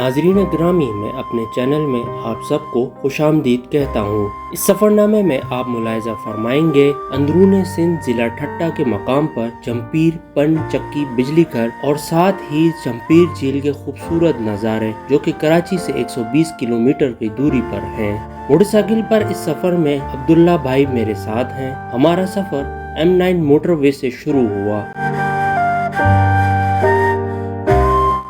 नाज़रीन ग्रामी, मैं अपने चैनल में आप सबको खुशामदीद कहता हूँ। इस सफ़रनामे में आप मुलाहिज़ा फरमाएंगे अंदरूनी सिंध ज़िला ठट्टा के मकाम पर जमपीर पन चक्की बिजली घर और साथ ही जमपीर झील के खूबसूरत नज़ारे जो कि कराची से 120 किलोमीटर की दूरी पर हैं। मोटरसाइकिल पर इस सफ़र में अब्दुल्ला भाई मेरे साथ हैं। हमारा सफ़र M9 मोटरवे से शुरू हुआ।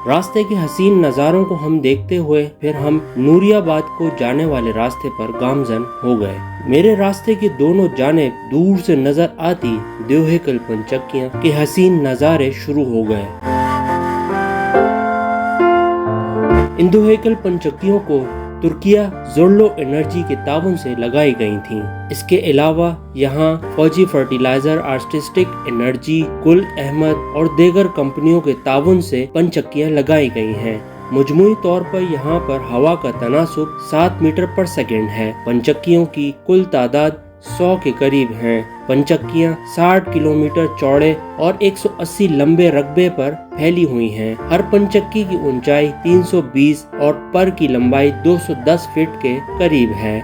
रास्ते के हसीन नज़ारों को हम देखते हुए फिर हम नूरियाबाद को जाने वाले रास्ते पर गामजन हो गए। मेरे रास्ते के दोनों जानिब दूर से नजर आती देवहेकल पंचक्कियाँ के हसीन नज़ारे शुरू हो गए। इन देवहेकल पंचक्कियों को तुर्किया जोर्लो एनर्जी के ताउन से लगाई गई थीं। इसके अलावा यहाँ फौजी fertiliser, artistic energy, Gul Ahmed और दीगर कंपनियों के ताउन से पंचक्कियाँ लगाई गई हैं। मजमूई तौर पर यहाँ पर हवा का तनासुब 7 मीटर पर सेकंड है। पंचक्कियों की कुल तादाद 100 के करीब हैं। पंचक्कियाँ 60 किलोमीटर चौड़े और 180 लंबे रकबे पर फैली हुई हैं। हर पंचक्की की ऊंचाई 320 और पर की लंबाई 210 फीट के करीब है।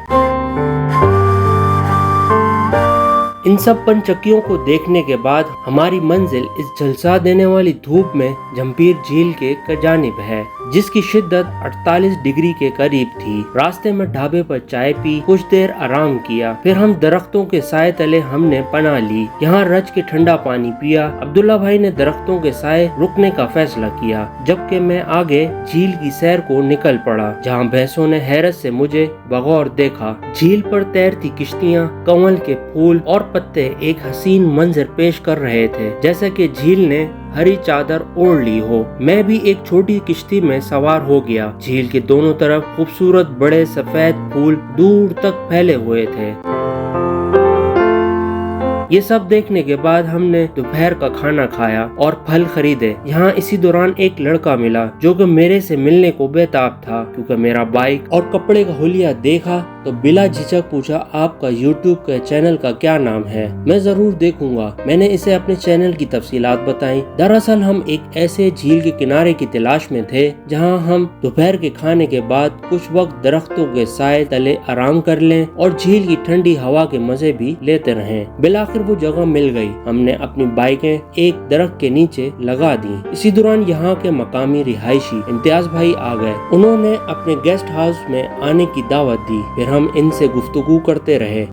इन सब पंचक्कियों को देखने के बाद हमारी मंजिल इस झलसा देने वाली धूप में जमपीर झील के जानिब है, जिसकी शिद्दत 48 डिग्री के करीब थी। रास्ते में ढाबे पर चाय पी, कुछ देर आराम किया, फिर हम दरख्तों के साए तले हमने पनाह ली। यहाँ रज के ठंडा पानी पिया। अब्दुल्ला भाई ने दरख्तों के साए रुकने का फैसला किया, जबकि मैं आगे झील की सैर को निकल पड़ा, जहाँ भैंसों ने हैरत से मुझे बगौर देखा। झील पर तैरती किश्तियाँ, कंवल के फूल और पत्ते एक हसीन मंजर पेश कर रहे थे, जैसे कि झील ने हरी चादर ओढ़ ली हो। मैं भी एक छोटी किश्ती में सवार हो गया। झील के दोनों तरफ खूबसूरत बड़े सफेद फूल दूर तक फैले हुए थे। ये सब देखने के बाद हमने दोपहर का खाना खाया और फल खरीदे। यहाँ इसी दौरान एक लड़का मिला जो कि मेरे से मिलने को बेताब था, क्योंकि मेरा बाइक और कपड़े का हुलिया देखा तो बिला झिझक पूछा, आपका यूट्यूब के चैनल का क्या नाम है? मैं जरूर देखूंगा। मैंने इसे अपने चैनल की तफसीलात बताई। दरअसल हम एक ऐसे झील के किनारे की तलाश में थे जहाँ हम दोपहर के खाने के बाद कुछ वक्त दरख्तों के साए तले आराम कर लें और झील की ठंडी हवा के मजे भी लेते रहें। बिलाखिर वो जगह मिल गई। हमने अपनी बाइकें एक दरख्त के नीचे लगा दी। इसी दौरान यहाँ के मकामी रिहायशी इम्तियाज भाई आ गए। उन्होंने अपने गेस्ट हाउस में आने की दावत दी। फिर हम इनसे गुफ्तगू करते रहे।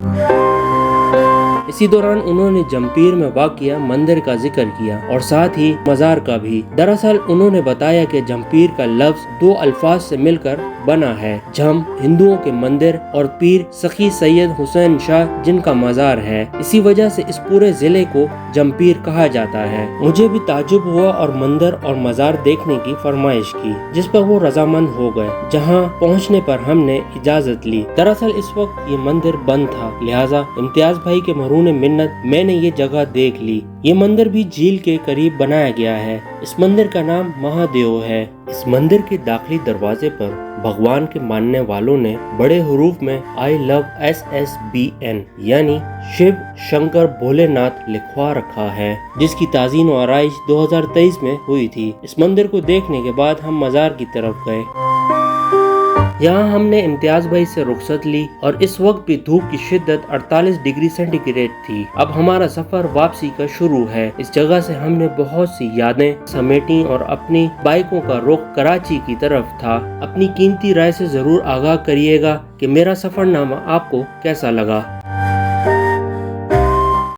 इसी दौरान उन्होंने जमपीर में वाक़िया मंदिर का जिक्र किया और साथ ही मज़ार का भी। दरअसल उन्होंने बताया कि जमपीर का लफ्ज 2 अल्फाज से मिलकर बना है। जम हिंदुओं के मंदिर और पीर सखी सैयद हुसैन शाह जिनका मज़ार है। इसी वजह से इस पूरे जिले को जमपीर कहा जाता है। मुझे भी ताजुब हुआ और मंदिर और मज़ार देखने की फरमाइश की, जिस पर वो रजामंद हो गए। जहाँ पहुँचने पर हमने इजाज़त ली। दरअसल इस वक्त ये मंदिर बंद था, लिहाजा इम्तियाज भाई के मरून मिन्नत मैंने ये जगह देख ली। ये मंदिर भी झील के करीब बनाया गया है। इस मंदिर का नाम महादेव है। इस मंदिर के दाखिली दरवाजे पर भगवान के मानने वालों ने बड़े हरूफ में I love SSBN यानी शिव शंकर भोलेनाथ लिखवा रखा है, जिसकी ताज़ीन और आराइश 2023 में हुई थी। इस मंदिर को देखने के बाद हम मज़ार की तरफ गए। यहाँ हमने इम्तियाज भाई से रुखसत ली और इस वक्त भी धूप की शिद्दत 48 डिग्री सेंटीग्रेड थी। अब हमारा सफर वापसी का शुरू है। इस जगह से हमने बहुत सी यादें समेटी और अपनी बाइकों का रुख कराची की तरफ था। अपनी कीमती राय से जरूर आगाह करिएगा कि मेरा सफरनामा आपको कैसा लगा।